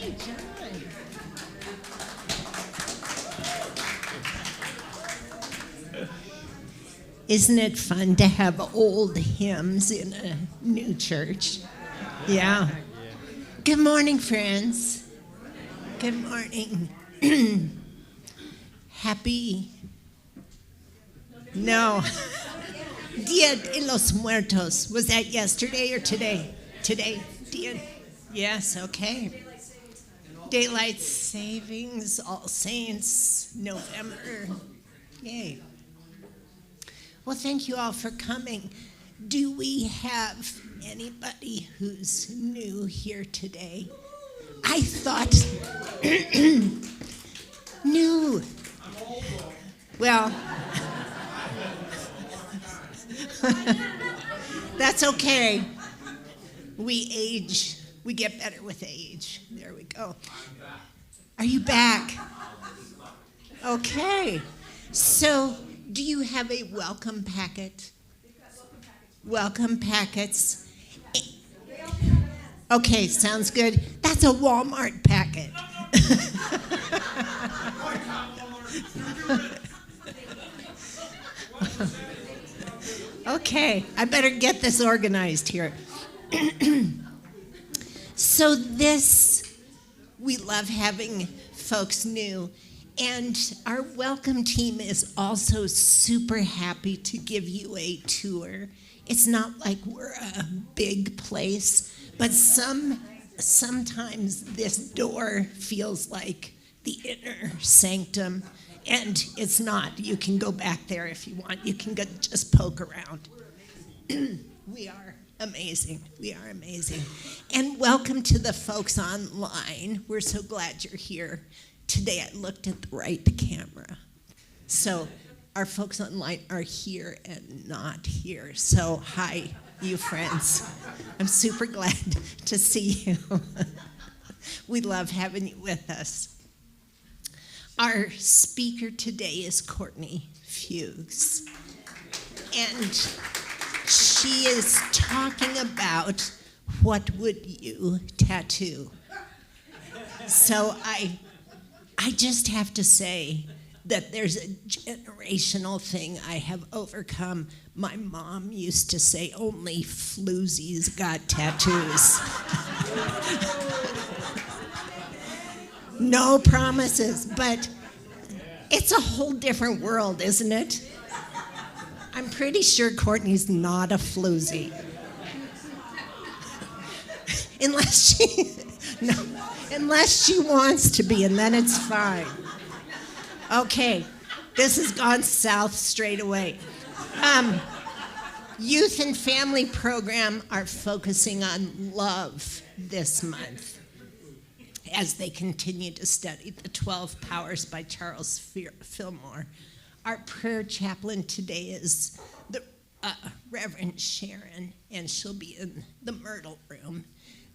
Hey, John. Isn't it fun to have old hymns in a new church? Yeah. Good morning, friends. Good morning. Happy. No. Dia de los Muertos. Was that yesterday or today? Today. Dia. Yes, okay. Daylight Savings, All Saints, November. Yay. Well, thank you all for coming. Do we have anybody who's new here today? I thought new. Well, that's okay. We age. We get better with age. There we go. Are you back? Okay. So, do you have a welcome packet? Welcome packets. Okay, sounds good. That's a Walmart packet. Okay, I better get this organized here. So we love having folks new, and our welcome team is also super happy to give you a tour. It's not like we're a big place, but sometimes this door feels like the inner sanctum, and it's not. You can go back there if you want. You can just poke around. We are amazing. We are amazing. And welcome to the folks online. We're so glad you're here. Today I looked at the right camera. So our folks online are here and not here. So hi, you friends. I'm super glad to see you. We love having you with us. Our speaker today is Courtney Fuchs. And she is talking about what would you tattoo. So I just have to say that there's a generational thing I have overcome. My mom used to say only floozies got tattoos. No promises, but it's a whole different world, isn't it? I'm pretty sure Courtney's not a floozy. Unless she wants to be, and then it's fine. Okay, this has gone south straight away. Youth and family program are focusing on love this month as they continue to study the 12 Powers by Charles Fillmore. Our prayer chaplain today is the Reverend Sharon, and she'll be in the Myrtle Room.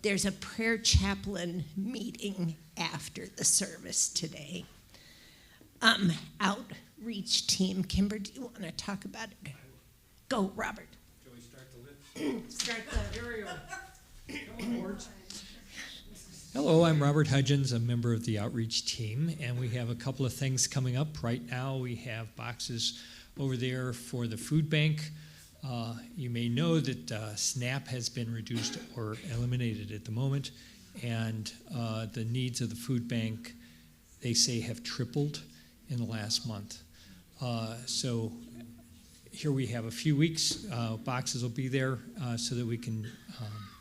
There's a prayer chaplain meeting after the service today. Outreach team, Kimber, do you want to talk about it? Go, Robert. Shall we start the lips? Start the... Here we go. Hello, I'm Robert Hudgens, a member of the outreach team, and we have a couple of things coming up. Right now we have boxes over there for the food bank. You may know that SNAP has been reduced or eliminated at the moment, and the needs of the food bank, they say, have tripled in the last month. So here we have a few weeks. Boxes will be there so that we can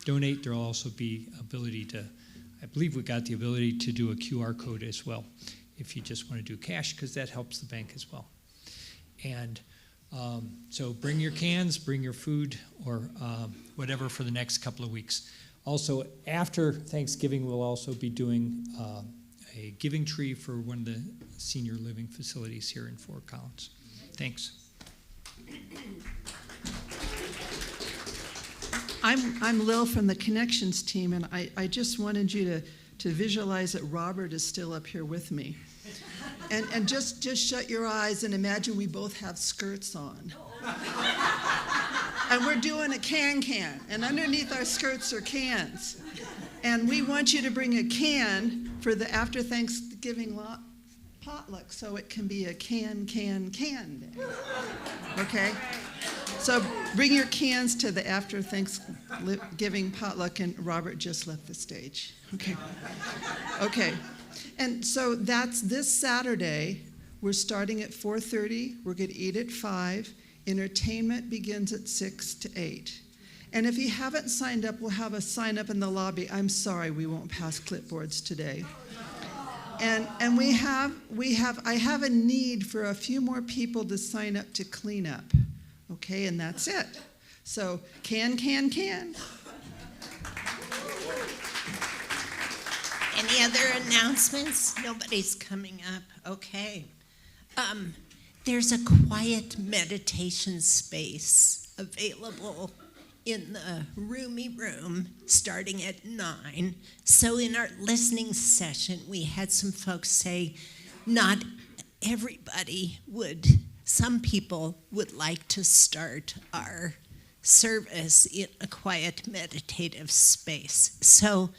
donate. There will also be ability to, I believe we got the ability to do a QR code as well if you just want to do cash, because that helps the bank as well. And so bring your cans, bring your food, or whatever for the next couple of weeks. Also, after Thanksgiving, we'll also be doing a giving tree for one of the senior living facilities here in Fort Collins. Thanks. I'm Lil from the Connections team, and I just wanted you to visualize that Robert is still up here with me. And just shut your eyes and imagine we both have skirts on. And we're doing a can, and underneath our skirts are cans. And we want you to bring a can for the after Thanksgiving potluck, so it can be a can day. Okay? So bring your cans to the after Thanksgiving potluck, and Robert just left the stage. Okay. Okay. And so that's this Saturday. We're starting at 4:30. We're going to eat at 5. Entertainment begins at 6 to 8. And if you haven't signed up, we'll have a sign up in the lobby. I'm sorry, we won't pass clipboards today. And I have a need for a few more people to sign up to clean up. Okay, and that's it. So can. Any other announcements? Nobody's coming up. Okay. There's a quiet meditation space available in the roomy room starting at 9. So in our listening session, we had some folks say not everybody some people would like to start our service in a quiet meditative space. So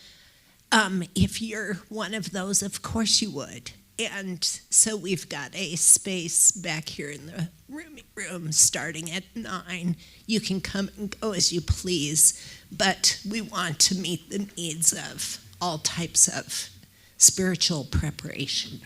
if you're one of those, of course you would. And so we've got a space back here in the roomy room starting at 9. You can come and go as you please, but we want to meet the needs of all types of spiritual preparation.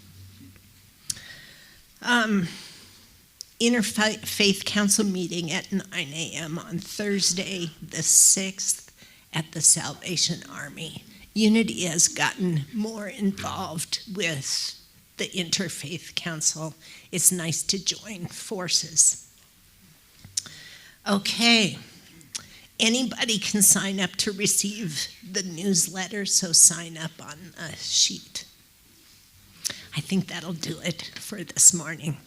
Interfaith Council meeting at 9 a.m. on Thursday, the 6th, at the Salvation Army. Unity has gotten more involved with the Interfaith Council. It's nice to join forces. Okay. Anybody can sign up to receive the newsletter, so sign up on a sheet. I think that'll do it for this morning.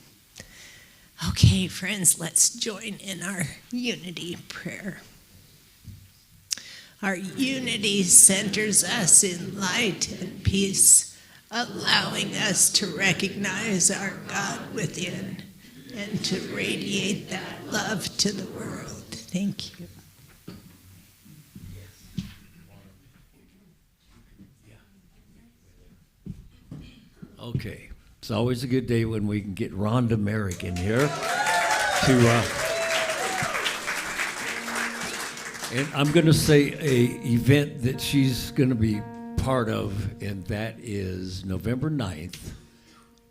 Okay, friends, let's join in our unity prayer. Our unity centers us in light and peace, allowing us to recognize our God within and to radiate that love to the world. Thank you. Okay, it's always a good day when we can get Rhonda Merrick in here and I'm going to say a event that she's going to be part of, and that is November 9th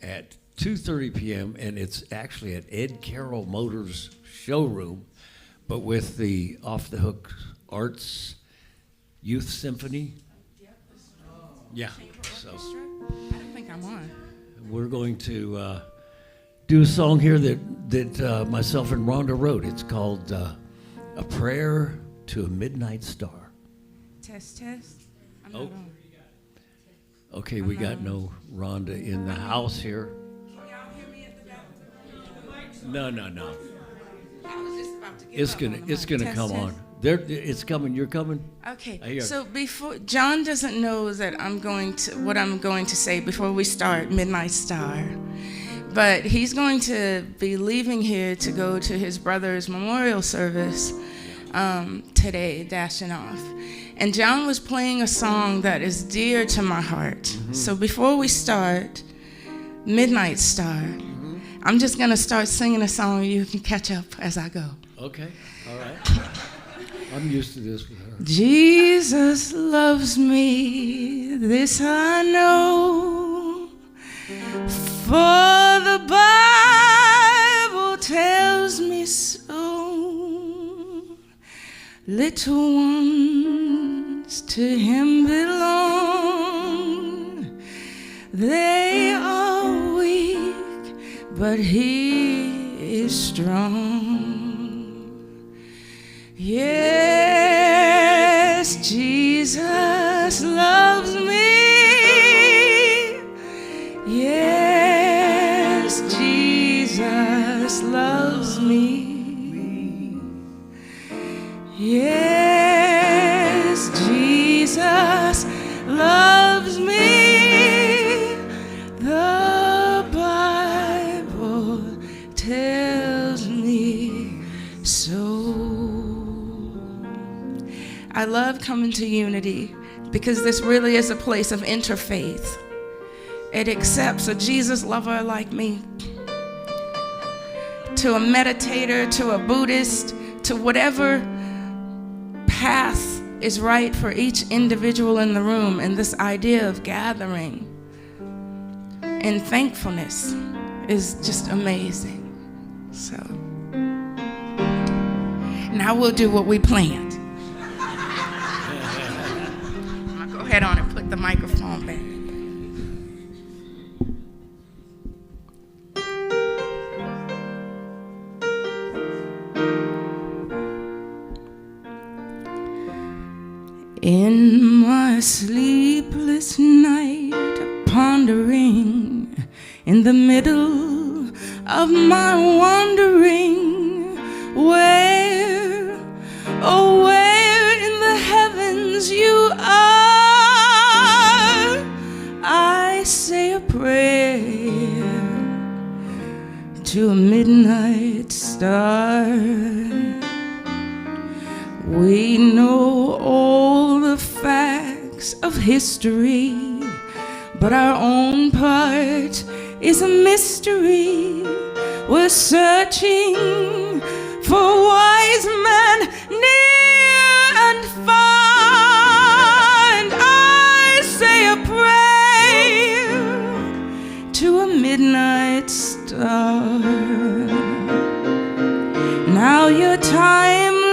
at 2:30 p.m., and it's actually at Ed Carroll Motors showroom, but with the Off the Hook Arts Youth Symphony. Yeah, so I don't think I'm on. we're going to do a song here that myself and Rhonda wrote. It's called A Prayer to a Midnight Star. Test. I'm Oh. not on. Okay, we got no Rhonda in the house here. Can y'all hear me at the back? No. I was just about to get It's up gonna on the mic. come Test. on. There, it's coming. You're coming. I Okay, hear. so before, John doesn't know that what I'm going to say before we start Midnight Star. But he's going to be leaving here to go to his brother's memorial service today, dashing off. And John was playing a song that is dear to my heart. Mm-hmm. So before we start Midnight Star, I'm just going to start singing a song and you can catch up as I go. Okay. All right. I'm used to this with her. Jesus loves me, this I know, for the Bible tells me so. Little ones to him belong. They are weak, but he is strong. Yes, Jesus loves me. Yes, Jesus loves me. Yes, Jesus loves me. The Bible tells me so. I love coming to Unity because this really is a place of interfaith. It accepts a Jesus lover like me, to a meditator, to a Buddhist, to whatever path is right for each individual in the room. And this idea of gathering and thankfulness is just amazing. So now we'll do what we planned. I'm gonna go ahead on and put the microphone back. In my sleepless night, pondering in the middle of my wandering, where, oh, where in the heavens you are, I say a prayer to a midnight star. We know all the facts of history, but our own part is a mystery. We're searching for wise men near and far, and I say a prayer to a midnight star. Now you're timeless,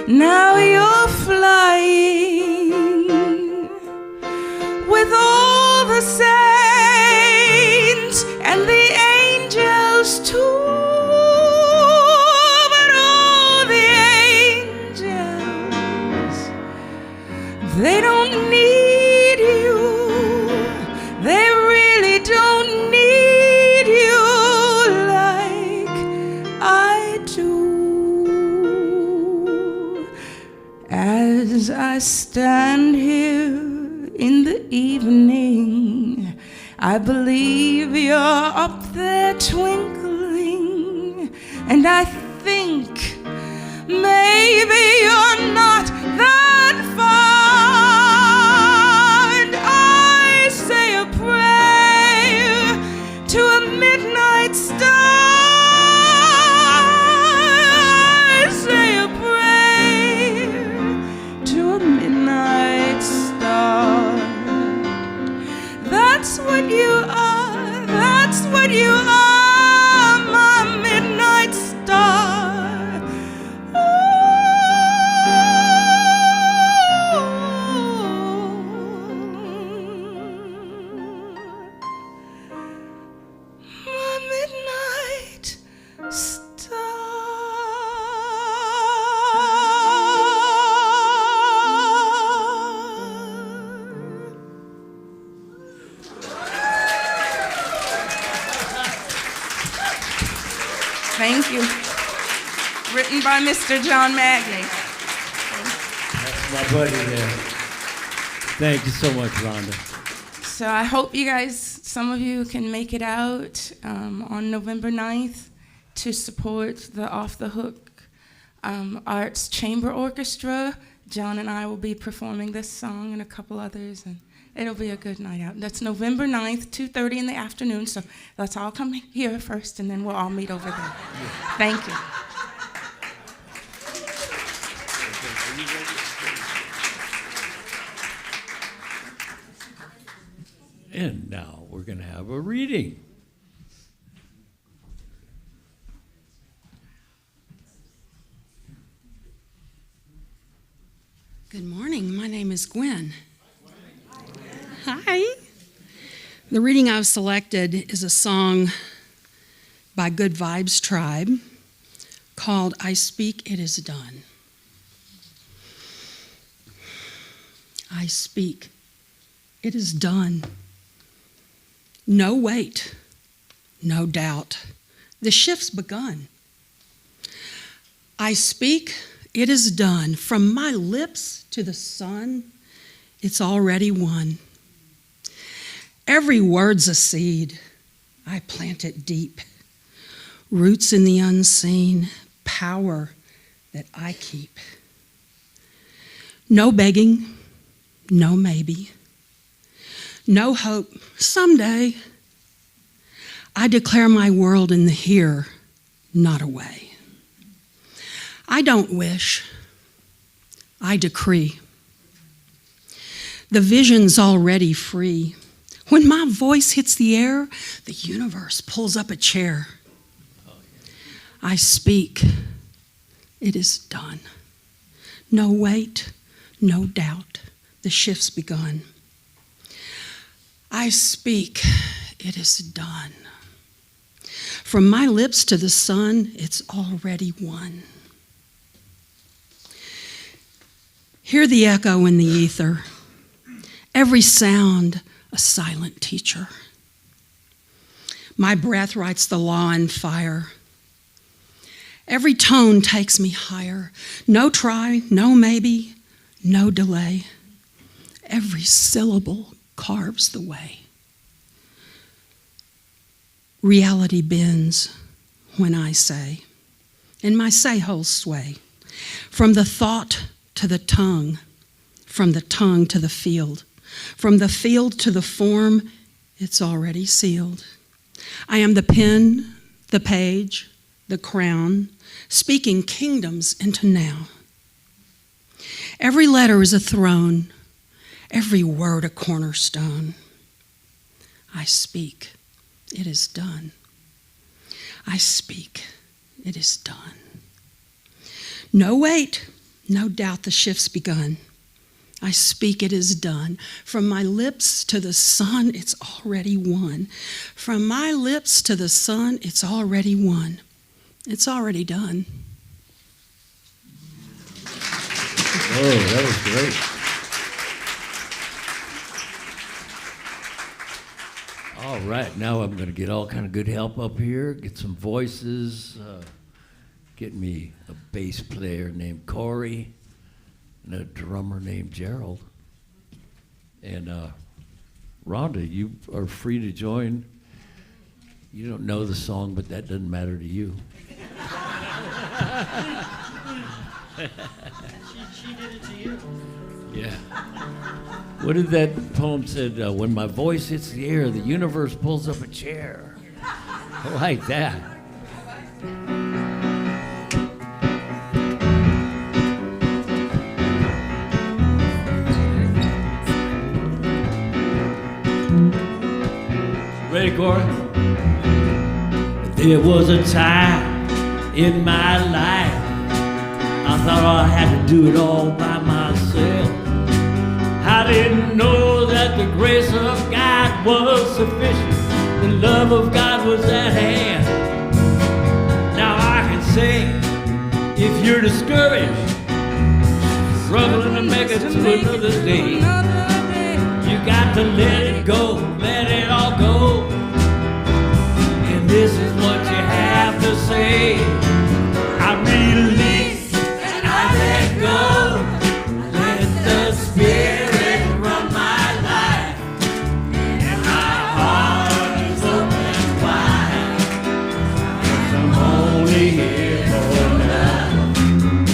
now you're flying with all the saints and the angels too. But all the angels, they don't need you. They really don't need you like I do. As I stand here in the evening, I believe you're up there twinkling, and I think maybe you're not that far, and I say a prayer to a midnight star. I say a prayer to a midnight star. That's what you are, that's what you are, my midnight star. My midnight star. Thank you. Written by Mr. John Magney. That's my buddy there. Thank you so much, Rhonda. So I hope you guys, some of you can make it out on November 9th to support the Off the Hook Arts Chamber Orchestra. John and I will be performing this song and a couple others, and it'll be a good night out. That's November 9th, 2:30 in the afternoon, so let's all come here first, and then we'll all meet over there. Thank you. And now we're going to have a reading. Good morning. My name is Gwen. Hi. The reading I've selected is a song by Good Vibes Tribe called I Speak, It Is Done. I speak, it is done. No wait, no doubt. The shift's begun. I speak, it is done. From my lips to the sun, it's already won. Every word's a seed. I plant it deep. Roots in the unseen, power that I keep. No begging, no maybe. No hope, someday. I declare my world in the here, not away. I don't wish, I decree. The vision's already free. When my voice hits the air, the universe pulls up a chair. I speak, it is done. No wait, no doubt, the shift's begun. I speak, it is done. From my lips to the sun, it's already won. Hear the echo in the ether, every sound a silent teacher. My breath writes the law in fire. Every tone takes me higher. No try, no maybe, no delay. Every syllable carves the way. Reality bends when I say, and my say-holes sway. From the thought to the tongue, from the tongue to the field, from the field to the form, it's already sealed. I am the pen, the page, the crown, speaking kingdoms into now. Every letter is a throne, every word a cornerstone. I speak, it is done. I speak, it is done. No wait, no doubt the shift's begun. I speak, it is done. From my lips to the sun, it's already won. From my lips to the sun, it's already won. It's already done. Oh, that was great. All right, now I'm going to get all kind of good help up here, get some voices, get me a bass player named Corey, and a drummer named Gerald. And Rhonda, you are free to join. You don't know the song, but that doesn't matter to you. She did it to you. Yeah. What did that poem said? When my voice hits the air, the universe pulls up a chair. I like that. Ready, Corey? There was a time in my life I thought I had to do it all by myself. I didn't know that the grace of God was sufficient. The love of God was at hand. Now I can say, if you're discouraged, struggling to make it to another day, you got to let it go, let it all go. And this is what you have to say. I release and I let go. Let the Spirit run my life. And my heart is open wide. 'Cause I'm only here for now.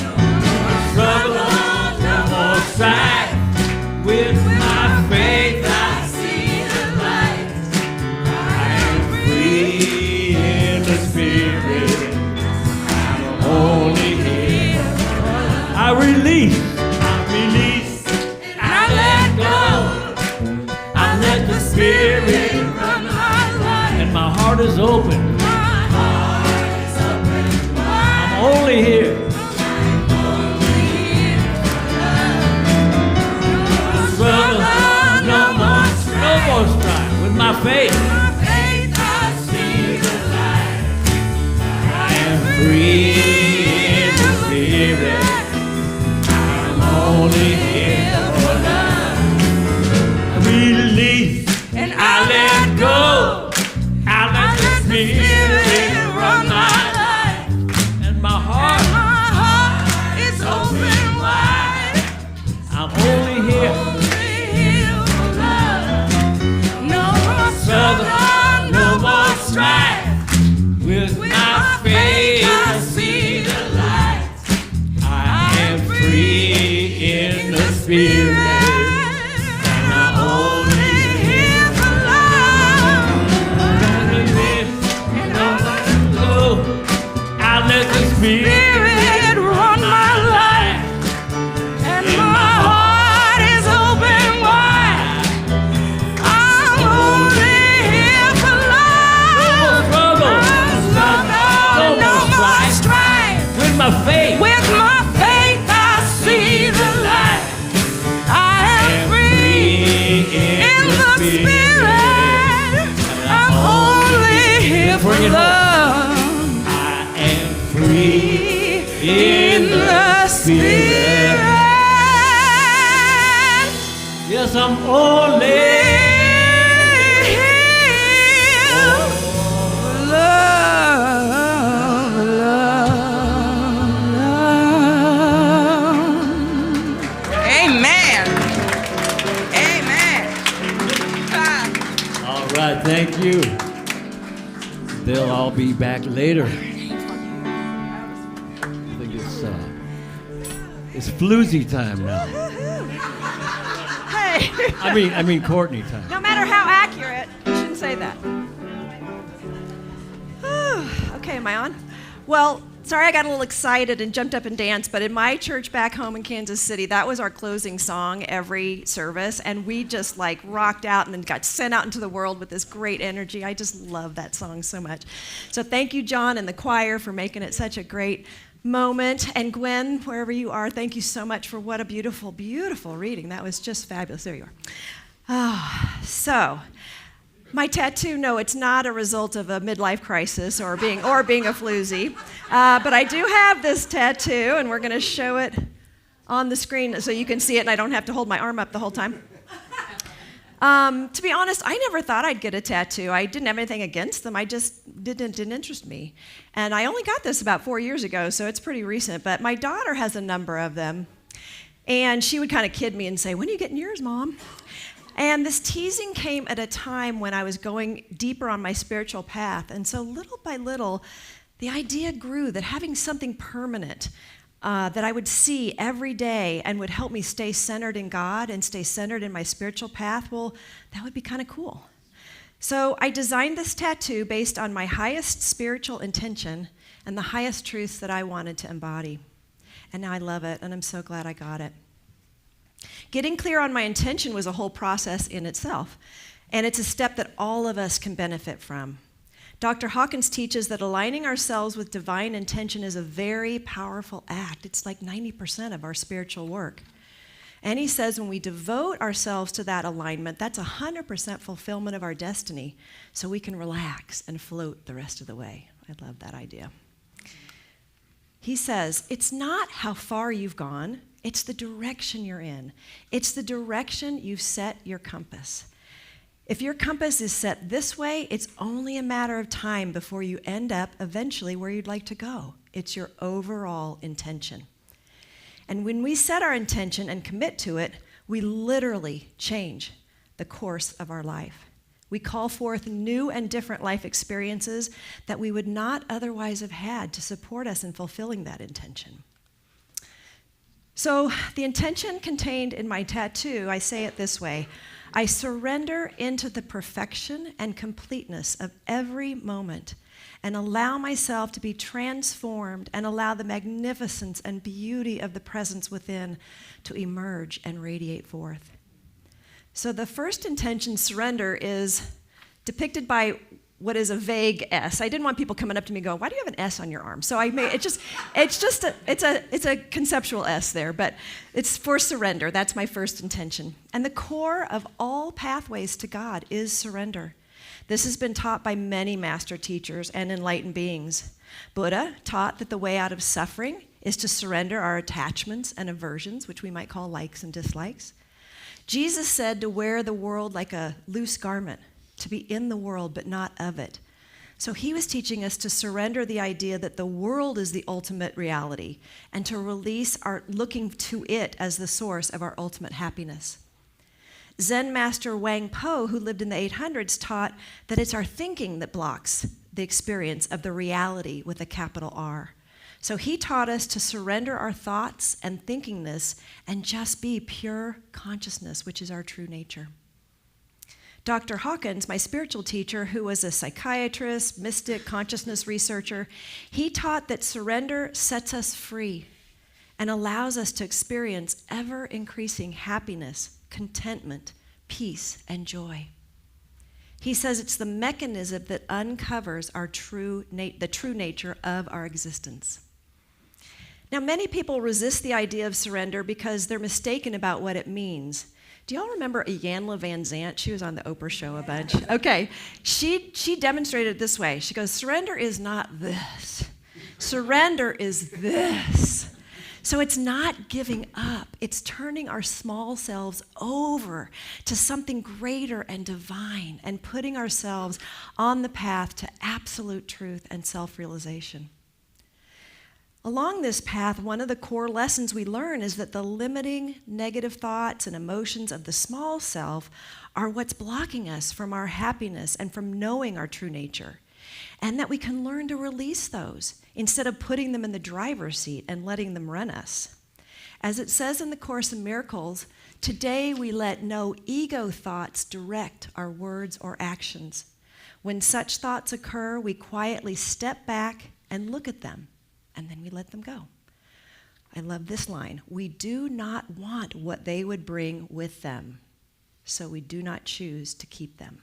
No more struggle, no more strife. With my faith I see the light. I am free in the Spirit. I'm only here. I release, and I let go. I let the Spirit run my life. And my heart is open. I'm only here. Struggle, no more strife. With my faith, I see the light. I am free in the Spirit. I'm only here for love. I release and I let go. I let the Spirit Spirit run my life, and my heart is open wide. I'm only here for love. No more strife. With my faith. With my faith, I see the light. I am free in the Spirit. I'm only here for love. Free in the Spirit. Yes, I'm only love, love. Amen. Amen. All right, thank you. They'll all be back later. It's floozy time now. Hey. I mean Courtney time. No matter how accurate, you shouldn't say that. Okay, am I on? Well, sorry I got a little excited and jumped up and danced, but in my church back home in Kansas City, that was our closing song every service, and we just like rocked out and then got sent out into the world with this great energy. I just love that song so much. So thank you, John, and the choir for making it such a great moment. And Gwen, wherever you are, thank you so much for what a beautiful, beautiful reading. That was just fabulous. There you are. So, my tattoo, no, it's not a result of a midlife crisis or being a floozy. But I do have this tattoo, and we're going to show it on the screen so you can see it, and I don't have to hold my arm up the whole time. To be honest, I never thought I'd get a tattoo. I didn't have anything against them. I just didn't interest me. And I only got this about 4 years ago, so it's pretty recent. But my daughter has a number of them. And she would kind of kid me and say, "When are you getting yours, Mom?" And this teasing came at a time when I was going deeper on my spiritual path. And so little by little, the idea grew that having something permanent that I would see every day and would help me stay centered in God and stay centered in my spiritual path, well, that would be kind of cool. So I designed this tattoo based on my highest spiritual intention and the highest truths that I wanted to embody. And now I love it, and I'm so glad I got it. Getting clear on my intention was a whole process in itself, and it's a step that all of us can benefit from. Dr. Hudgens teaches that aligning ourselves with divine intention is a very powerful act. It's like 90% of our spiritual work. And he says when we devote ourselves to that alignment, that's 100% fulfillment of our destiny, so we can relax and float the rest of the way. I love that idea. He says, it's not how far you've gone, it's the direction you're in. It's the direction you've set your compass. If your compass is set this way, it's only a matter of time before you end up eventually where you'd like to go. It's your overall intention. And when we set our intention and commit to it, we literally change the course of our life. We call forth new and different life experiences that we would not otherwise have had to support us in fulfilling that intention. So the intention contained in my tattoo, I say it this way: I surrender into the perfection and completeness of every moment and allow myself to be transformed and allow the magnificence and beauty of the presence within to emerge and radiate forth. So the first intention, surrender, is depicted by what is a vague S. I didn't want people coming up to me and go, "Why do you have an S on your arm?" So I made it's a conceptual S there, but it's for surrender. That's my first intention. And the core of all pathways to God is surrender. This has been taught by many master teachers and enlightened beings. Buddha taught that the way out of suffering is to surrender our attachments and aversions, which we might call likes and dislikes. Jesus said to wear the world like a loose garment, to be in the world but not of it. So he was teaching us to surrender the idea that the world is the ultimate reality and to release our looking to it as the source of our ultimate happiness. Zen master Wang Po, who lived in the 800s, taught that it's our thinking that blocks the experience of the reality with a capital R. So he taught us to surrender our thoughts and thinkingness and just be pure consciousness, which is our true nature. Dr. Hawkins, my spiritual teacher, who was a psychiatrist, mystic, consciousness researcher, he taught that surrender sets us free and allows us to experience ever-increasing happiness, contentment, peace, and joy. He says it's the mechanism that uncovers the true nature of our existence. Now, many people resist the idea of surrender because they're mistaken about what it means. Do y'all remember Iyanla Van Zant? She was on the Oprah show a bunch. Okay, she demonstrated it this way. She goes, surrender is not this. Surrender is this. So it's not giving up. It's turning our small selves over to something greater and divine and putting ourselves on the path to absolute truth and self-realization. Along this path, one of the core lessons we learn is that the limiting negative thoughts and emotions of the small self are what's blocking us from our happiness and from knowing our true nature, and that we can learn to release those instead of putting them in the driver's seat and letting them run us. As it says in the Course in Miracles, today we let no ego thoughts direct our words or actions. When such thoughts occur, we quietly step back and look at them, and then we let them go. I love this line. We do not want what they would bring with them, so we do not choose to keep them.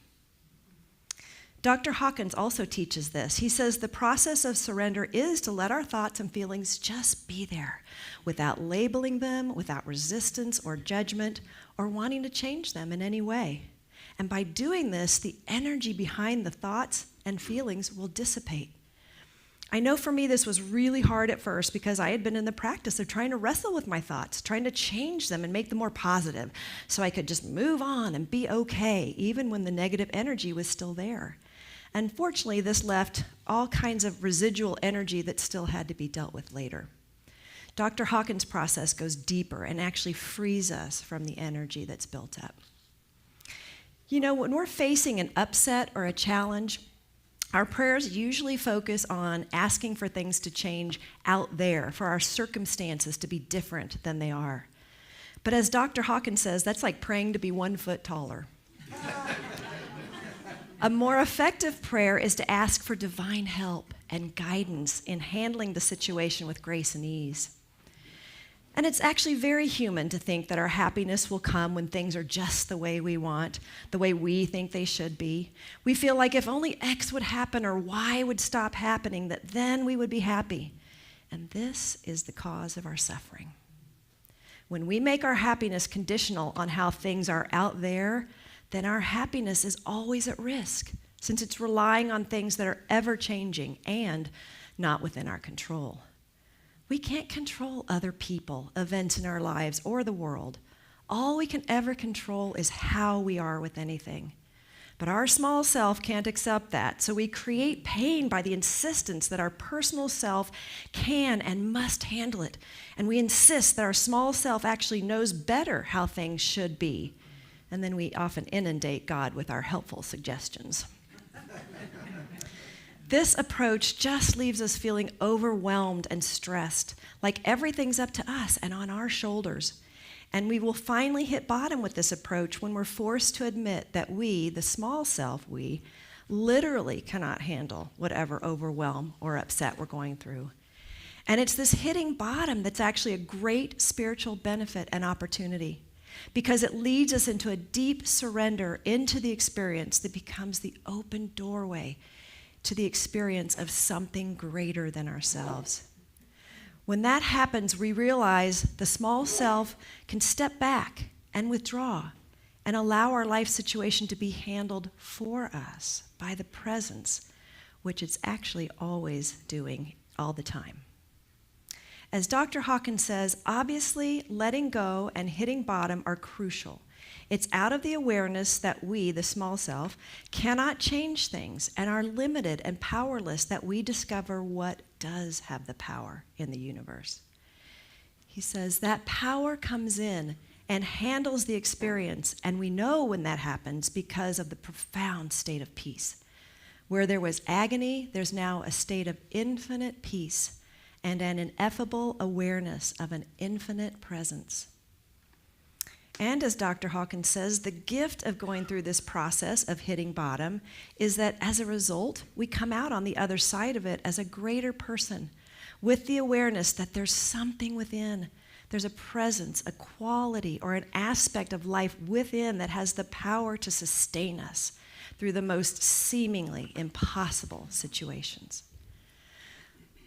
Dr. Hawkins also teaches this. He says the process of surrender is to let our thoughts and feelings just be there without labeling them, without resistance or judgment, or wanting to change them in any way. And by doing this, the energy behind the thoughts and feelings will dissipate. I know for me this was really hard at first because I had been in the practice of trying to wrestle with my thoughts, trying to change them and make them more positive so I could just move on and be okay, even when the negative energy was still there. Unfortunately, this left all kinds of residual energy that still had to be dealt with later. Dr. Hawkins' process goes deeper and actually frees us from the energy that's built up. You know, when we're facing an upset or a challenge, our prayers usually focus on asking for things to change out there, for our circumstances to be different than they are. But as Dr. Hawkins says, that's like praying to be 1 foot taller. A more effective prayer is to ask for divine help and guidance in handling the situation with grace and ease. And it's actually very human to think that our happiness will come when things are just the way we want, the way we think they should be. We feel like if only X would happen or Y would stop happening, that then we would be happy. And this is the cause of our suffering. When we make our happiness conditional on how things are out there, then our happiness is always at risk, since it's relying on things that are ever changing and not within our control. We can't control other people, events in our lives, or the world. All we can ever control is how we are with anything. But our small self can't accept that, so we create pain by the insistence that our personal self can and must handle it. And we insist that our small self actually knows better how things should be. And then we often inundate God with our helpful suggestions. This approach just leaves us feeling overwhelmed and stressed, like everything's up to us and on our shoulders. And we will finally hit bottom with this approach when we're forced to admit that we, the small self we, literally cannot handle whatever overwhelm or upset we're going through. And it's this hitting bottom that's actually a great spiritual benefit and opportunity, because it leads us into a deep surrender into the experience that becomes the open doorway to the experience of something greater than ourselves. When that happens, we realize the small self can step back and withdraw and allow our life situation to be handled for us by the presence, which it's actually always doing all the time. As Dr. Hawkins says, obviously letting go and hitting bottom are crucial. It's out of the awareness that we, the small self, cannot change things and are limited and powerless that we discover what does have the power in the universe. He says that power comes in and handles the experience, and we know when that happens because of the profound state of peace. Where there was agony, there's now a state of infinite peace and an ineffable awareness of an infinite presence. And as Dr. Hawkins says, the gift of going through this process of hitting bottom is that as a result, we come out on the other side of it as a greater person with the awareness that there's something within. There's a presence, a quality, or an aspect of life within that has the power to sustain us through the most seemingly impossible situations.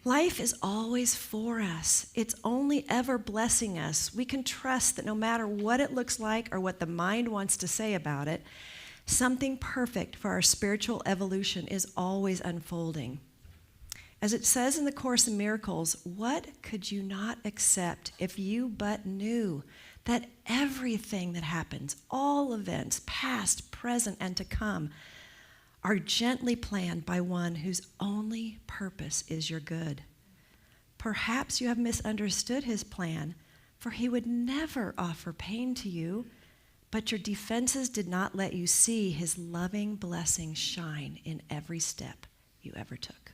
Life is always for us. It's only ever blessing us. We can trust that no matter what it looks like or what the mind wants to say about it, something perfect for our spiritual evolution is always unfolding. As it says in the Course in Miracles, what could you not accept if you but knew that everything that happens, all events, past, present, and to come, are gently planned by one whose only purpose is your good? Perhaps you have misunderstood his plan, for he would never offer pain to you, but your defenses did not let you see his loving blessing shine in every step you ever took.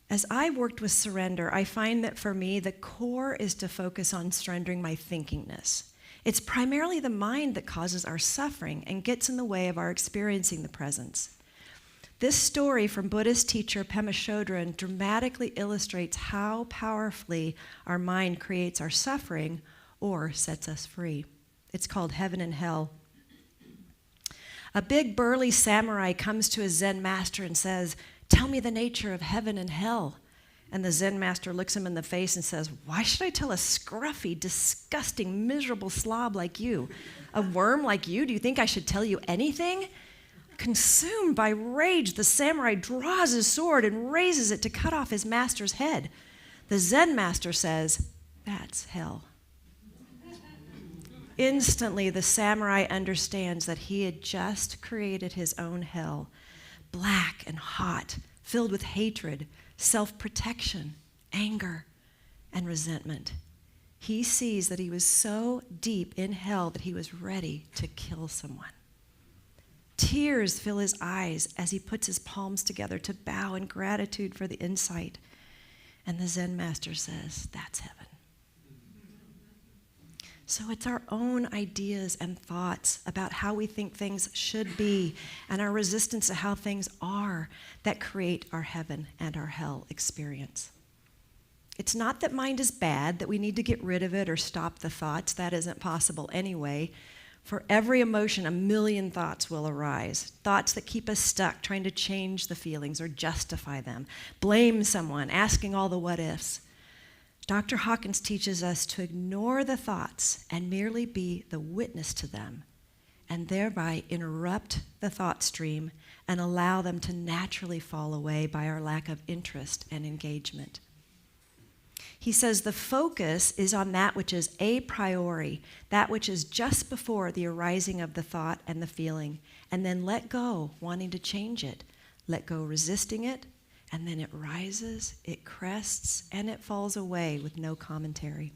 As I worked with surrender, I find that for me, the core is to focus on surrendering my thinkingness. It's primarily the mind that causes our suffering and gets in the way of our experiencing the presence. This story from Buddhist teacher Pema Chodron dramatically illustrates how powerfully our mind creates our suffering or sets us free. It's called Heaven and Hell. A big burly samurai comes to his Zen master and says, "Tell me the nature of heaven and hell." And the Zen master looks him in the face and says, "Why should I tell a scruffy, disgusting, miserable slob like you? A worm like you? Do you think I should tell you anything?" Consumed by rage, the samurai draws his sword and raises it to cut off his master's head. The Zen master says, "That's hell." Instantly, the samurai understands that he had just created his own hell, black and hot, filled with hatred, self-protection, anger, and resentment. He sees that he was so deep in hell that he was ready to kill someone. Tears fill his eyes as he puts his palms together to bow in gratitude for the insight. And the Zen master says, "That's heaven." So it's our own ideas and thoughts about how we think things should be and our resistance to how things are that create our heaven and our hell experience. It's not that mind is bad, that we need to get rid of it or stop the thoughts. That isn't possible anyway. For every emotion, a million thoughts will arise. Thoughts that keep us stuck, trying to change the feelings or justify them, blame someone, asking all the what ifs. Dr. Hawkins teaches us to ignore the thoughts and merely be the witness to them, and thereby interrupt the thought stream and allow them to naturally fall away by our lack of interest and engagement. He says the focus is on that which is a priori, that which is just before the arising of the thought and the feeling, and then let go, wanting to change it, let go, resisting it, and then it rises, it crests, and it falls away with no commentary.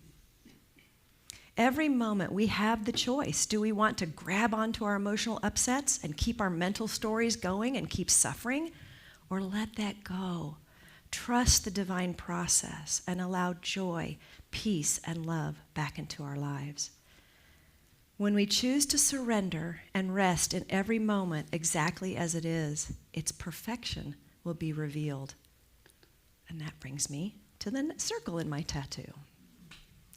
Every moment we have the choice. Do we want to grab onto our emotional upsets and keep our mental stories going and keep suffering, or let that go? Trust the divine process and allow joy, peace, and love back into our lives. When we choose to surrender and rest in every moment exactly as it is, its perfection will be revealed. And that brings me to the circle in my tattoo.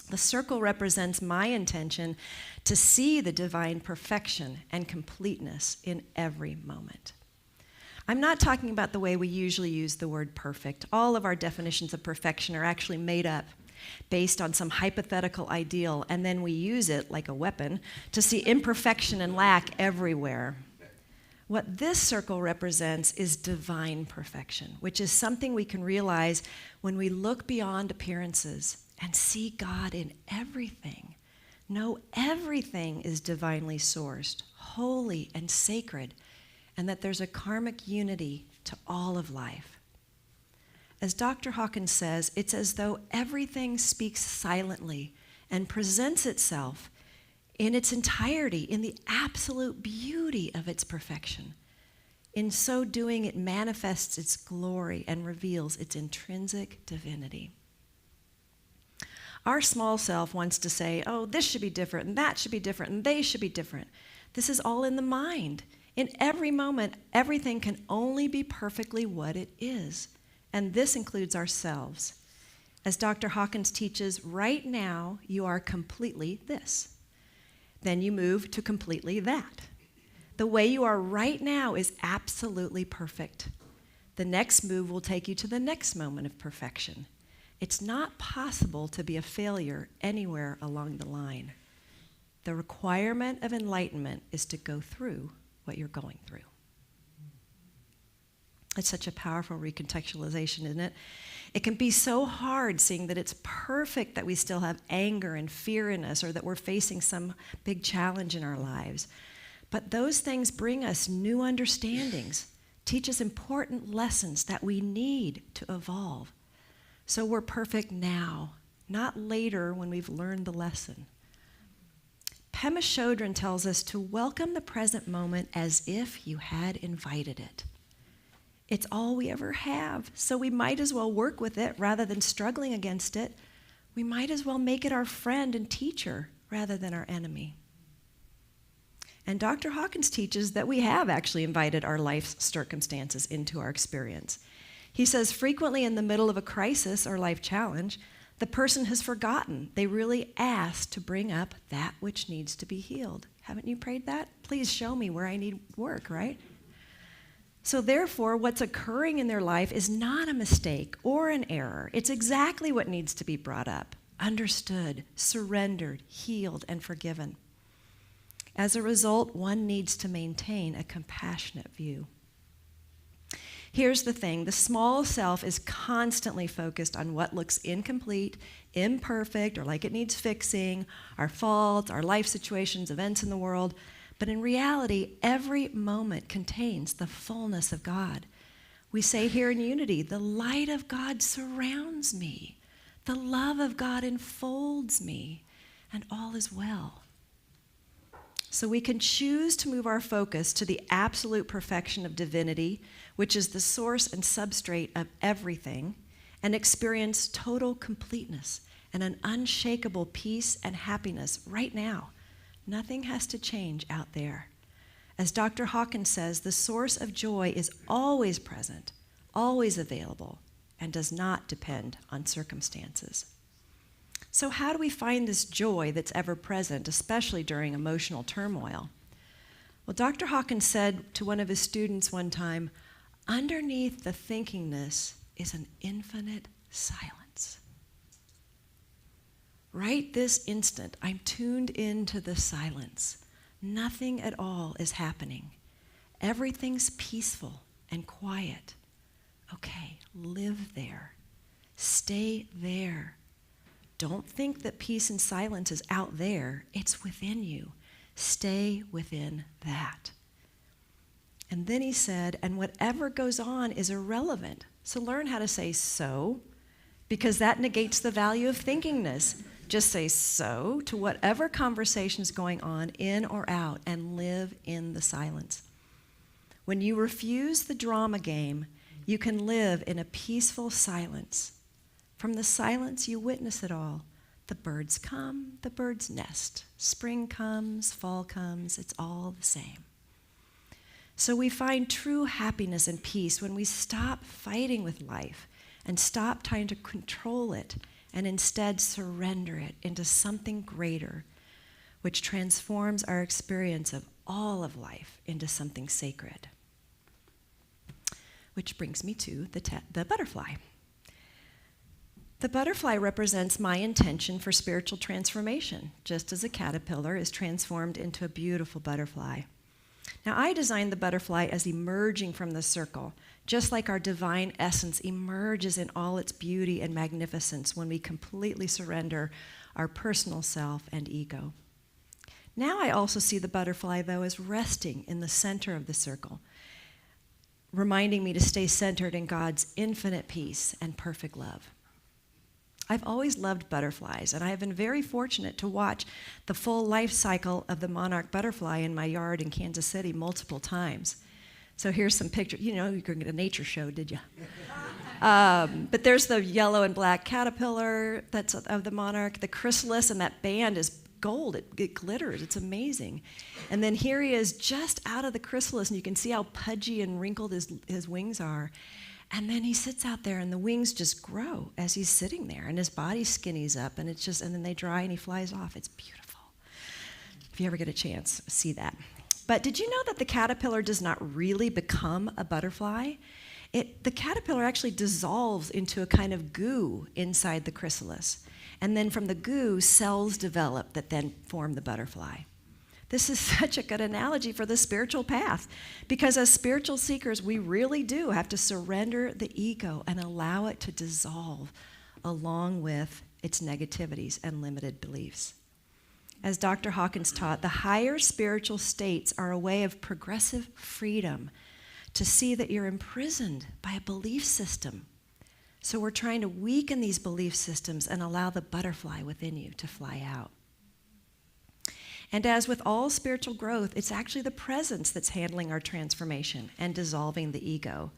The circle represents my intention to see the divine perfection and completeness in every moment. I'm not talking about the way we usually use the word perfect. All of our definitions of perfection are actually made up based on some hypothetical ideal, and then we use it like a weapon to see imperfection and lack everywhere. What this circle represents is divine perfection, which is something we can realize when we look beyond appearances and see God in everything. Know everything is divinely sourced, holy and sacred, and that there's a karmic unity to all of life. As Dr. Hawkins says, it's as though everything speaks silently and presents itself in its entirety, in the absolute beauty of its perfection. In so doing, it manifests its glory and reveals its intrinsic divinity. Our small self wants to say, oh, this should be different, and that should be different, and they should be different. This is all in the mind. In every moment, everything can only be perfectly what it is. And this includes ourselves. As Dr. Hawkins teaches, right now you are completely this. Then you move to completely that. The way you are right now is absolutely perfect. The next move will take you to the next moment of perfection. It's not possible to be a failure anywhere along the line. The requirement of enlightenment is to go through what you're going through. It's such a powerful recontextualization, isn't it? It can be so hard seeing that it's perfect that we still have anger and fear in us, or that we're facing some big challenge in our lives. But those things bring us new understandings, teach us important lessons that we need to evolve. So we're perfect now, not later when we've learned the lesson. Pema Chodron tells us to welcome the present moment as if you had invited it. It's all we ever have, so we might as well work with it rather than struggling against it. We might as well make it our friend and teacher rather than our enemy. And Dr. Hawkins teaches that we have actually invited our life's circumstances into our experience. He says frequently in the middle of a crisis or life challenge, the person has forgotten they really asked to bring up that which needs to be healed. Haven't you prayed that? Please show me where I need work, right? So therefore, what's occurring in their life is not a mistake or an error. It's exactly what needs to be brought up, understood, surrendered, healed, and forgiven. As a result, one needs to maintain a compassionate view. Here's the thing, the small self is constantly focused on what looks incomplete, imperfect, or like it needs fixing, our faults, our life situations, events in the world. But in reality, every moment contains the fullness of God. We say here in Unity, the light of God surrounds me. The love of God enfolds me, and all is well. So we can choose to move our focus to the absolute perfection of divinity, which is the source and substrate of everything, and experience total completeness and an unshakable peace and happiness right now. Nothing has to change out there. As Dr. Hawkins says, the source of joy is always present, always available, and does not depend on circumstances. So how do we find this joy that's ever present, especially during emotional turmoil? Well, Dr. Hawkins said to one of his students one time, underneath the thinkingness is an infinite silence. Right this instant, I'm tuned into the silence. Nothing at all is happening. Everything's peaceful and quiet. Okay, live there. Stay there. Don't think that peace and silence is out there. It's within you. Stay within that. And then he said, and whatever goes on is irrelevant. So learn how to say so, because that negates the value of thinkingness. Just say so to whatever conversation is going on in or out, and live in the silence. When you refuse the drama game, you can live in a peaceful silence. From the silence, you witness it all. The birds come, the birds nest. Spring comes, fall comes, it's all the same. So we find true happiness and peace when we stop fighting with life and stop trying to control it, and instead surrender it into something greater, which transforms our experience of all of life into something sacred. Which brings me to the butterfly. The butterfly represents my intention for spiritual transformation, just as a caterpillar is transformed into a beautiful butterfly. Now, I designed the butterfly as emerging from the circle, just like our divine essence emerges in all its beauty and magnificence when we completely surrender our personal self and ego. Now I also see the butterfly, though, as resting in the center of the circle, reminding me to stay centered in God's infinite peace and perfect love. I've always loved butterflies, and I have been very fortunate to watch the full life cycle of the monarch butterfly in my yard in Kansas City multiple times. So here's some pictures. You know, you could get a nature show, did you? But there's the yellow and black caterpillar that's of the monarch. The chrysalis, and that band is gold. It glitters. It's amazing. And then here he is just out of the chrysalis, and you can see how pudgy and wrinkled his wings are. And then he sits out there, and the wings just grow as he's sitting there, and his body skinnies up, and and then they dry, and he flies off. It's beautiful. If you ever get a chance, see that. But did you know that the caterpillar does not really become a butterfly? The caterpillar actually dissolves into a kind of goo inside the chrysalis. And then from the goo, cells develop that then form the butterfly. This is such a good analogy for the spiritual path, because as spiritual seekers, we really do have to surrender the ego and allow it to dissolve along with its negativities and limited beliefs. As Dr. Hawkins taught, the higher spiritual states are a way of progressive freedom to see that you're imprisoned by a belief system. So we're trying to weaken these belief systems and allow the butterfly within you to fly out. And as with all spiritual growth, it's actually the presence that's handling our transformation and dissolving the ego.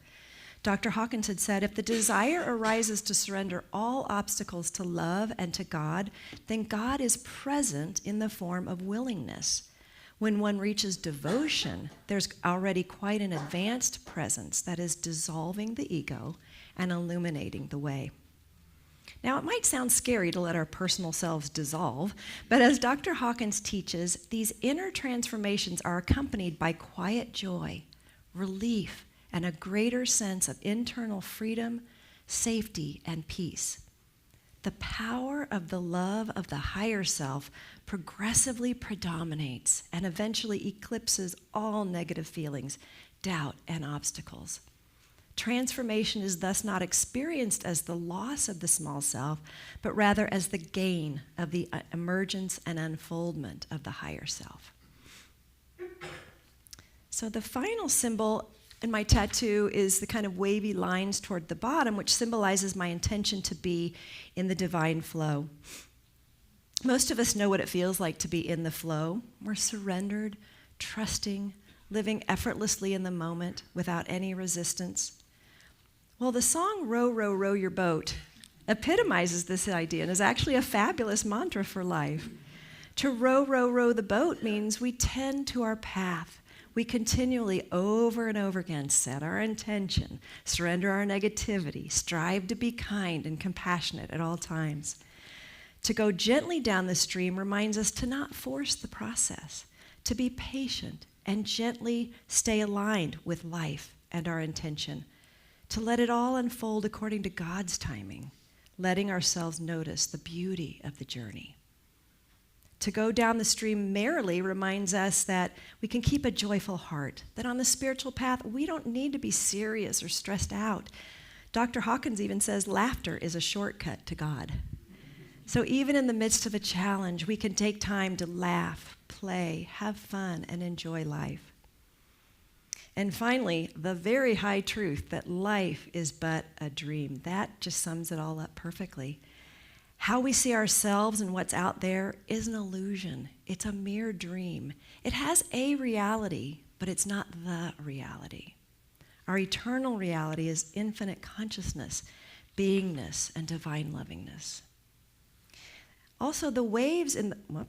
Dr. Hawkins had said, if the desire arises to surrender all obstacles to love and to God, then God is present in the form of willingness. When one reaches devotion, there's already quite an advanced presence that is dissolving the ego and illuminating the way. Now, it might sound scary to let our personal selves dissolve, but as Dr. Hawkins teaches, these inner transformations are accompanied by quiet joy, relief, and a greater sense of internal freedom, safety, and peace. The power of the love of the higher self progressively predominates and eventually eclipses all negative feelings, doubt, and obstacles. Transformation is thus not experienced as the loss of the small self, but rather as the gain of the emergence and unfoldment of the higher self. So the final symbol in my tattoo is the kind of wavy lines toward the bottom, which symbolizes my intention to be in the divine flow. Most of us know what it feels like to be in the flow. We're surrendered, trusting, living effortlessly in the moment without any resistance. Well, the song Row, Row, Row Your Boat epitomizes this idea and is actually a fabulous mantra for life. To row, row, row the boat means we tend to our path. We continually, over and over again, set our intention, surrender our negativity, strive to be kind and compassionate at all times. To go gently down the stream reminds us to not force the process, to be patient and gently stay aligned with life and our intention, to let it all unfold according to God's timing, letting ourselves notice the beauty of the journey. To go down the stream merrily reminds us that we can keep a joyful heart, that on the spiritual path, we don't need to be serious or stressed out. Dr. Hawkins even says laughter is a shortcut to God. So even in the midst of a challenge, we can take time to laugh, play, have fun, and enjoy life. And finally, the very high truth that life is but a dream. That just sums it all up perfectly. How we see ourselves and what's out there is an illusion. It's a mere dream. It has a reality, but it's not the reality. Our eternal reality is infinite consciousness, beingness, and divine lovingness. Also, the waves in the...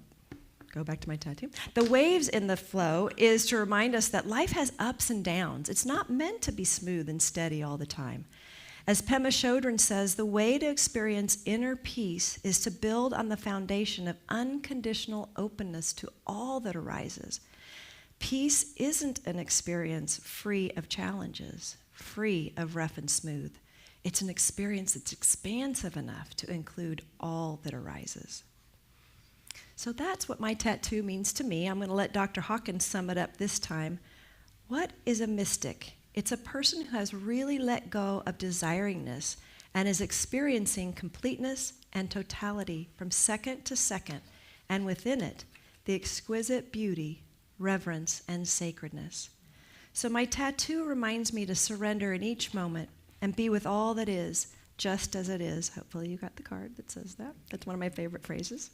Go back to my tattoo. The waves in the flow is to remind us that life has ups and downs. It's not meant to be smooth and steady all the time. As Pema Chodron says, the way to experience inner peace is to build on the foundation of unconditional openness to all that arises. Peace isn't an experience free of challenges, free of rough and smooth. It's an experience that's expansive enough to include all that arises. So that's what my tattoo means to me. I'm going to let Dr. Hawkins sum it up this time. What is a mystic? It's a person who has really let go of desiringness and is experiencing completeness and totality from second to second, and within it, the exquisite beauty, reverence, and sacredness. So my tattoo reminds me to surrender in each moment and be with all that is, just as it is. Hopefully you got the card that says that. That's one of my favorite phrases.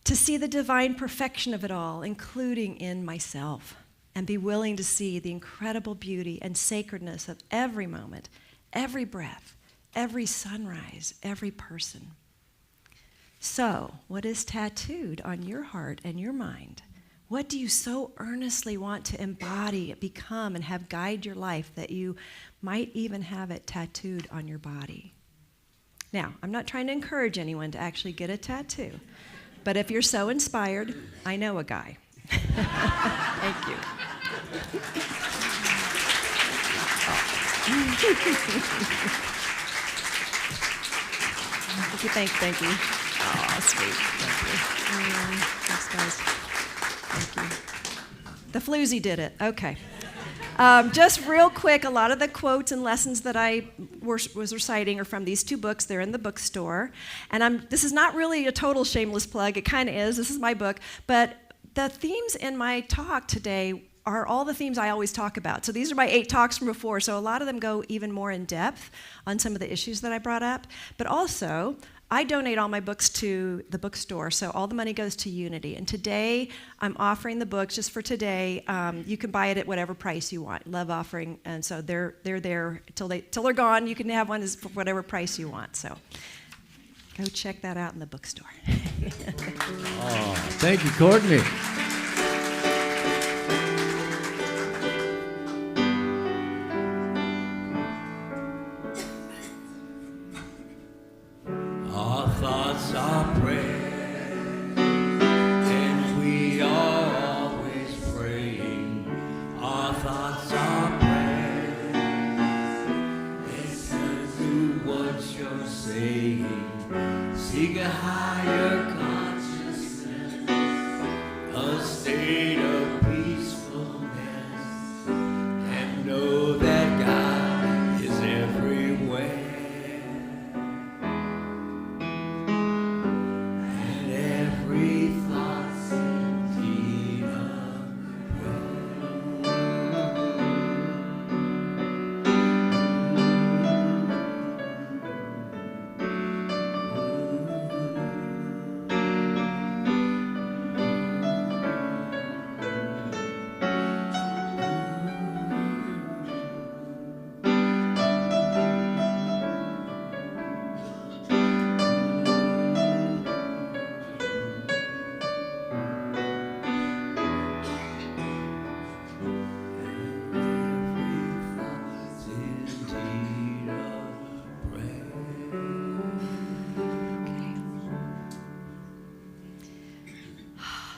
To see the divine perfection of it all, including in myself, and be willing to see the incredible beauty and sacredness of every moment, every breath, every sunrise, every person. So, what is tattooed on your heart and your mind? What do you so earnestly want to embody, become, and have guide your life that you might even have it tattooed on your body? Now, I'm not trying to encourage anyone to actually get a tattoo, but if you're so inspired, I know a guy. Thank you. Thank you. Oh, sweet. Thank you. Thanks, guys. Thank you. The floozy did it. Okay. Just real quick, a lot of the quotes and lessons that I was reciting are from these two books. They're in the bookstore. And this is not really a total shameless plug. It kind of is. This is my book. But the themes in my talk today are all the themes I always talk about. So these are my 8 talks from before. So a lot of them go even more in depth on some of the issues that I brought up. But also, I donate all my books to the bookstore, so all the money goes to Unity. And today, I'm offering the books just for today. You can buy it at whatever price you want, love offering. And so they're there till they're gone. You can have one for whatever price you want. So go check that out in the bookstore. Oh, thank you, Courtney. Our thoughts are prayer, and we are always praying. Our thoughts are prayer, listen to what you're saying. Seek a higher consciousness, a state of peacefulness, and know that God is everywhere.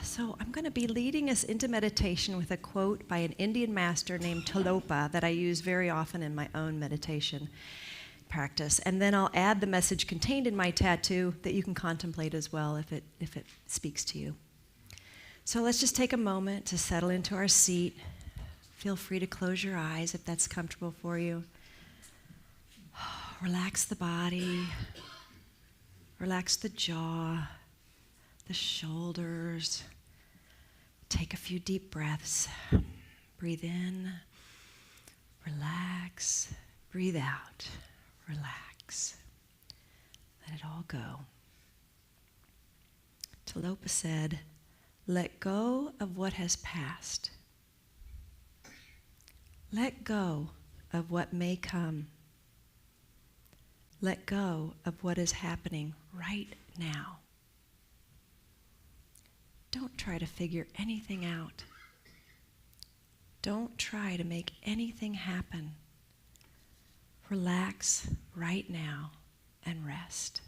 So I'm going to be leading us into meditation with a quote by an Indian master named Tilopa that I use very often in my own meditation practice. And then I'll add the message contained in my tattoo that you can contemplate as well if it speaks to you. So let's just take a moment to settle into our seat. Feel free to close your eyes if that's comfortable for you. Relax the body. Relax the jaw, the shoulders. Take a few deep breaths. Breathe in, relax, breathe out, relax. Let it all go. Tilopa said, "Let go of what has passed. Let go of what may come. Let go of what is happening right now. Don't try to figure anything out. Don't try to make anything happen. Relax right now and rest."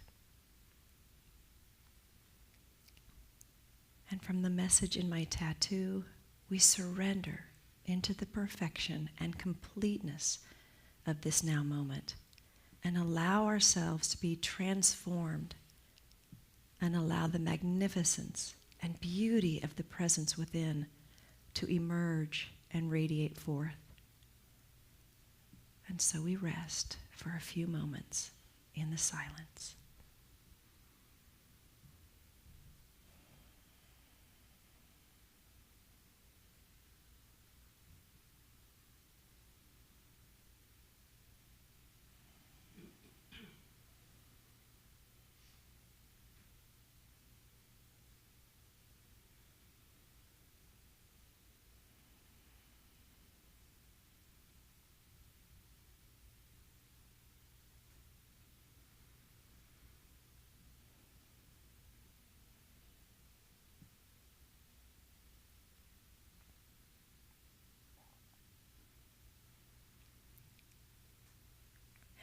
And from the message in my tattoo, we surrender into the perfection and completeness of this now moment and allow ourselves to be transformed and allow the magnificence and beauty of the presence within to emerge and radiate forth. And so we rest for a few moments in the silence.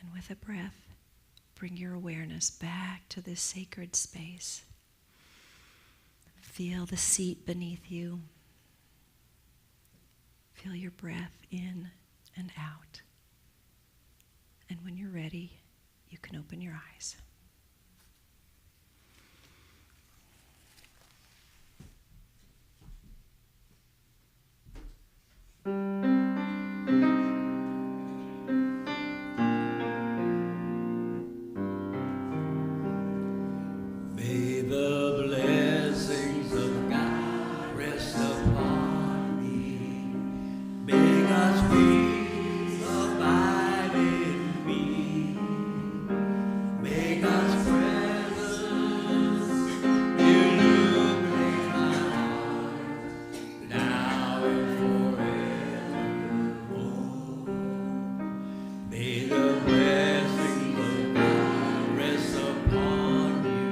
And with a breath, bring your awareness back to this sacred space. Feel the seat beneath you. Feel your breath in and out. And when you're ready, you can open your eyes. May the blessings of God rest upon me. May God's peace abide in me. May God's presence illuminate my heart now and forevermore. May the blessings of God rest upon you.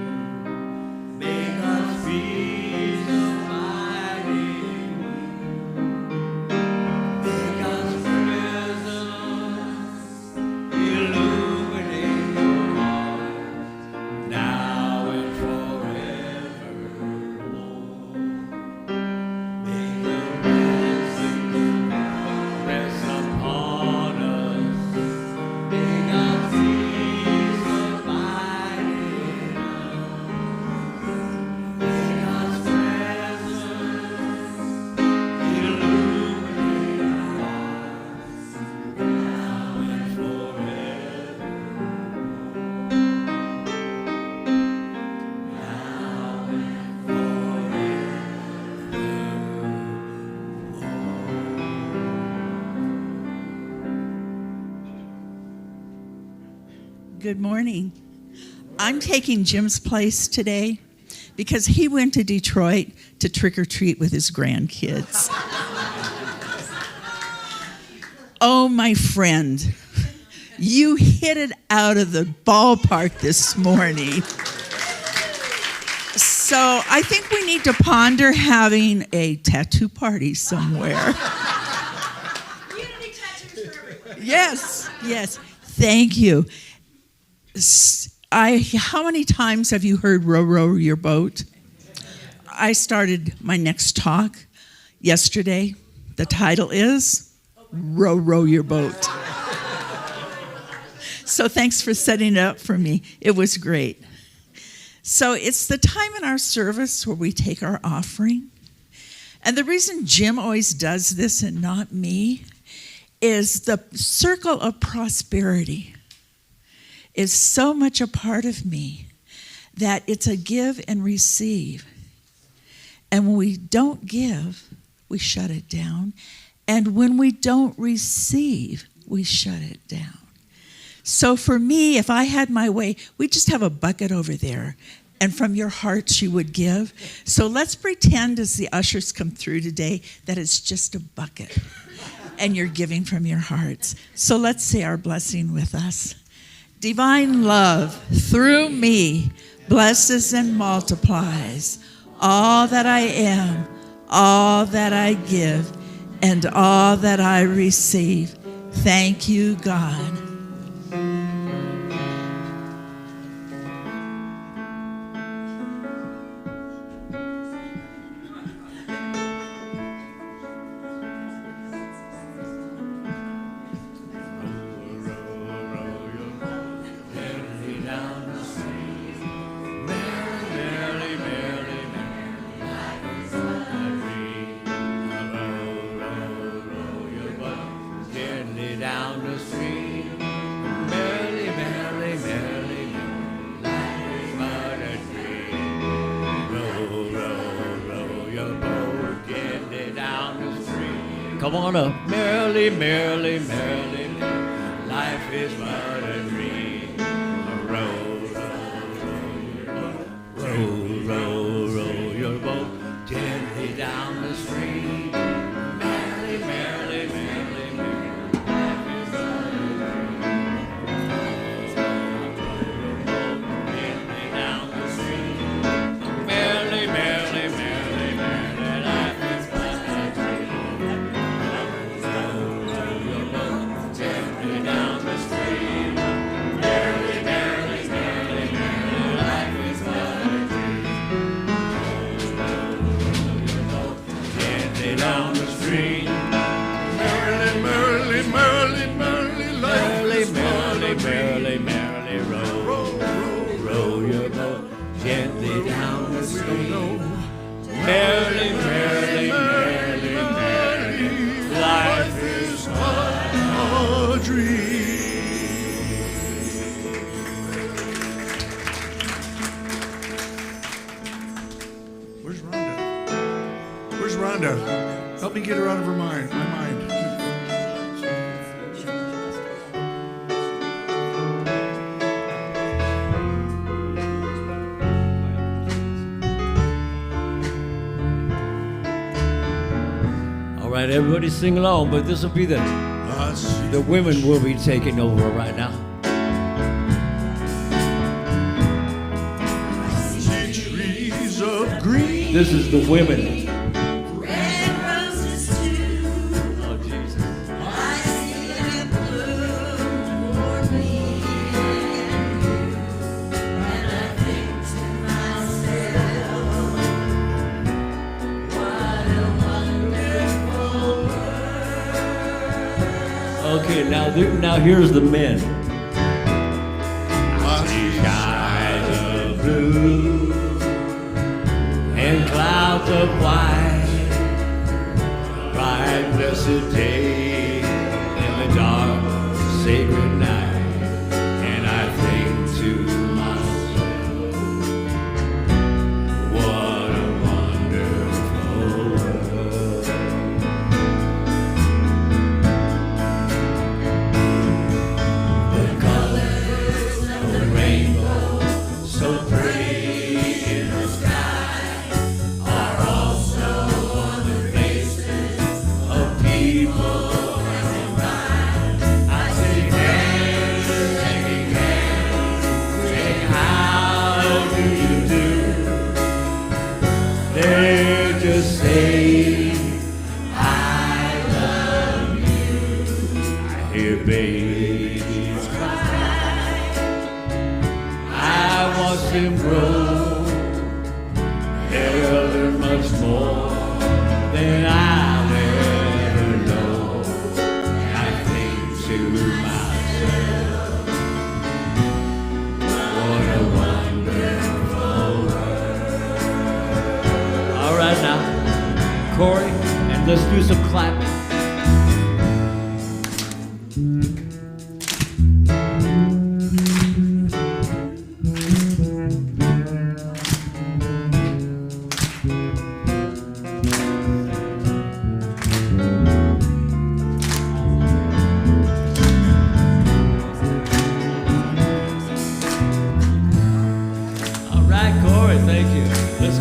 May God's peace abide in you. May God's presence illuminate your heart now and forevermore. May the blessings of God rest upon us. May God's peace abide in us. May God's presence illuminate our hearts now and Good morning. I'm taking Jim's place today because he went to Detroit to trick or treat with his grandkids. Oh, my friend, you hit it out of the ballpark this morning. So I think we need to ponder having a tattoo party somewhere. Yes, yes. Thank you. How many times have you heard row, row your boat? I started my next talk yesterday. The title is Row, Row Your Boat. So thanks for setting it up for me. It was great. So it's the time in our service where we take our offering. And the reason Jim always does this and not me is the circle of prosperity is so much a part of me that it's a give and receive. And when we don't give, we shut it down. And when we don't receive, we shut it down. So for me, if I had my way, we'd just have a bucket over there. And from your hearts you would give. So let's pretend as the ushers come through today that it's just a bucket. And you're giving from your hearts. So let's say our blessing with us. Divine love through me blesses and multiplies all that I am, all that I give, and all that I receive. Thank you, God. Come on up. Merrily, merrily, merrily, merrily, life is but a dream. Row, row, row, row, row your boat gently down the stream. Merrily, merrily, merrily, merrily, life is but a dream. Gently down the stream. Merrily, merrily, merrily, merrily, life is but a dream. Down the stream. gently down the stream. Merrily, merrily, merrily, merrily, life is but a dream. Where's Rhonda? Where's Rhonda? Help me get her out of her mind. My mind. All right, everybody sing along, but this will be the women will be taking over right now. Trees of green. This is the women. Okay, now here's the men. I see skies of blue and clouds of white, bright blessed day and the dark sacred night, and I think to myself, what a wonderful world. So pretty in the sky are also on the faces of people passing by. I see hands shaking hands, saying, how do you do? They're just saying, I love you. I hear babies cry. I watch them grow. They'll learn much more than I'll ever know. I think to myself, what a wonderful world. All right now, Corey, and let's do some clapping.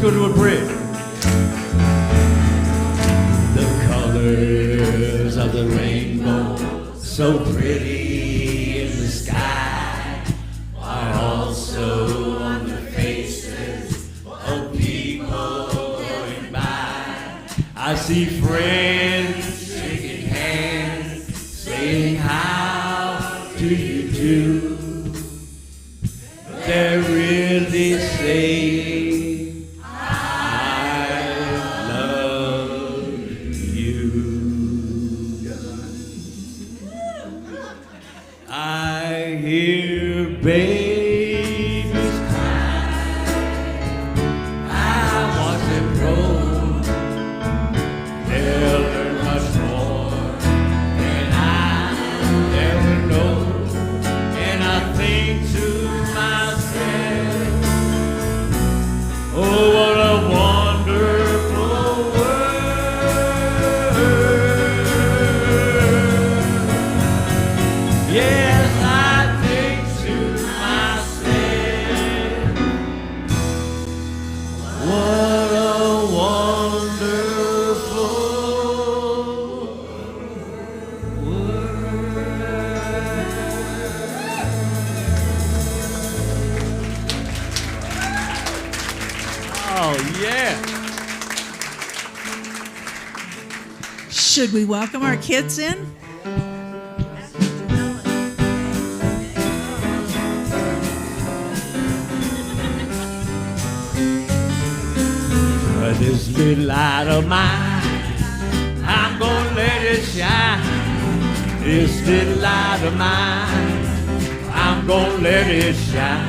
Go to a bridge. The colors of the rainbow, so pretty in the sky, are also on the faces of people going by. I see friends shaking hands, saying, how do you do? They're really saying, I hear babies cry. I watch them grow. They'll learn much more than I ever know. And I think to myself, oh, what a wonderful world. Yeah. Should we welcome our kids in? This little light of mine, I'm gonna let it shine. This little light of mine, I'm gonna let it shine.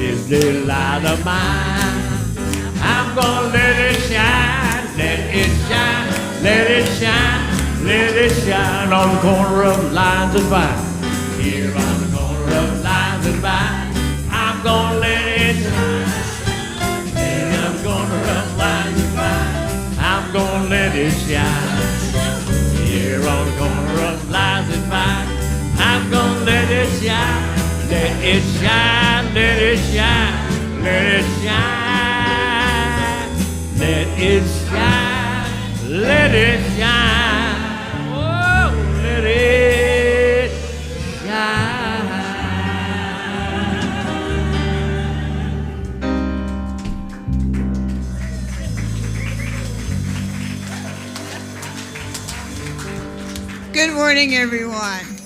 This little light of mine, I'm gonna let it shine, let it shine, let it shine, let it shine on the corner of Lions and Vine. Here on the corner of Lions and Vine, I'm gonna let it shine. Here on the corner of Lions and Vine, I'm gonna let it shine. Here on the corner of Lions and Vine, I'm gonna let it shine. Let it shine, let it shine, let it shine, let it shine, let it shine, oh, let it shine. Good morning, everyone.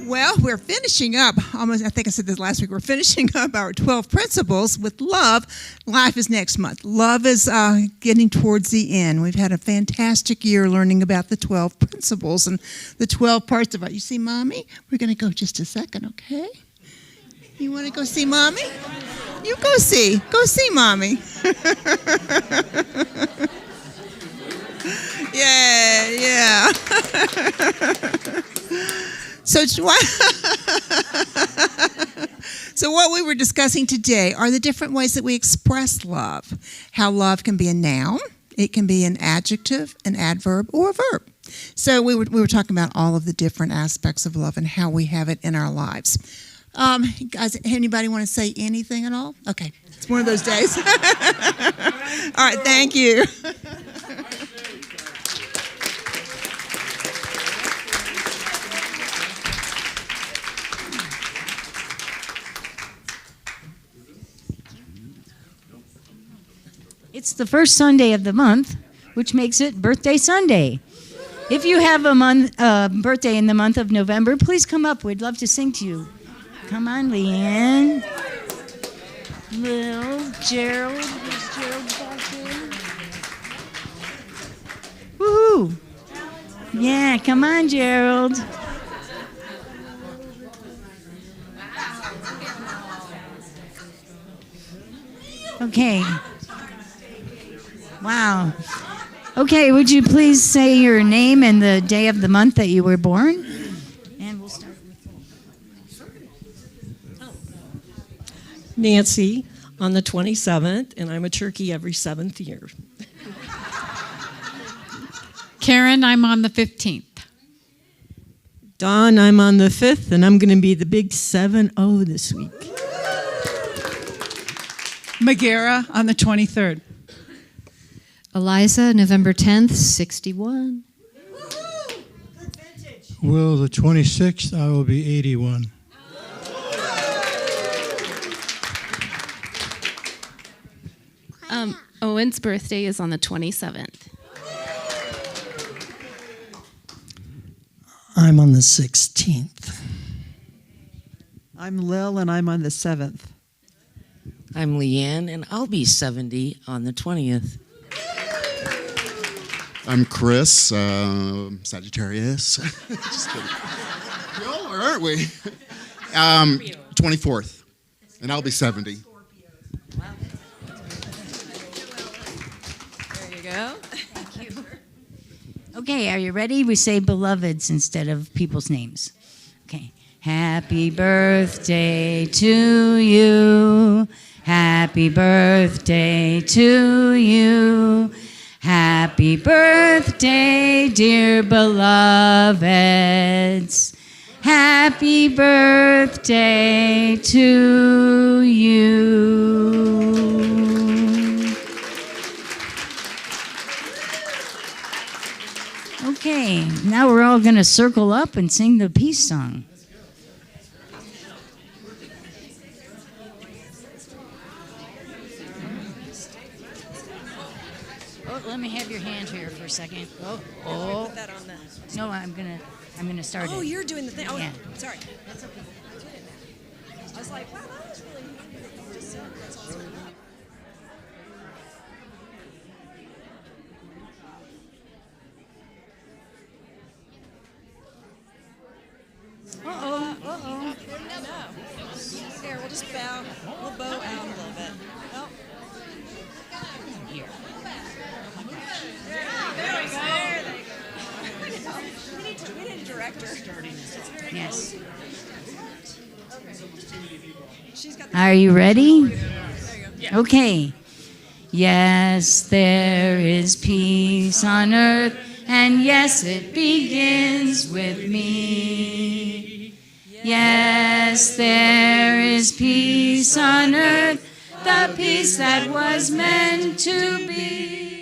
Well, we're finishing up, almost, I think I said this last week, we're finishing up our 12 principles with love. Life is next month. Love is getting towards the end. We've had a fantastic year learning about the 12 principles and the 12 parts of it. You see Mommy? We're going to go just a second, okay? You want to go see Mommy? You go see Mommy. Yeah. So what we were discussing today are the different ways that we express love. How love can be a noun, it can be an adjective, an adverb, or a verb. So we were talking about all of the different aspects of love and how we have it in our lives. Guys, anybody want to say anything at all? Okay, it's one of those days. All right, thank you. It's the first Sunday of the month, which makes it Birthday Sunday. If you have a birthday in the month of November, please come up. We'd love to sing to you. Come on, Leanne. Lil, Gerald. Is Gerald back there? Woohoo! Yeah, come on, Gerald. Okay. Wow. Okay, would you please say your name and the day of the month that you were born? And we'll start with Nancy on the 27th, and I'm a turkey every 7th year. Karen, I'm on the 15th. Dawn, I'm on the 5th, and I'm going to be the big 7-0 this week. Megara on the 23rd. Eliza, November 10th, 61. Will, the 26th, I will be 81. Owen's birthday is on the 27th. I'm on the 16th. I'm Lil, and I'm on the 7th. I'm Leanne, and I'll be 70 on the 20th. I'm Chris, Sagittarius. Just kidding. We all are, aren't we? 24th, and I'll be 70. There you go. Thank you. Okay, are you ready? We say beloveds instead of people's names. Okay. Happy birthday to you. Happy birthday to you. Happy birthday, dear beloveds. Happy birthday to you. Okay, now we're all going to circle up and sing the peace song. Let me have your hand here for a second. Oh. Put that on the... No, I'm gonna start it. Oh, you're doing the thing. Oh, yeah. Sorry. That's okay. I was like, wow, that was really just said. That's awesome. Uh-oh. No. Here, we'll just bow. We'll bow. Are you ready? Okay. Yes, there is peace on earth, and yes, it begins with me. Yes, there is peace on earth, the peace that was meant to be.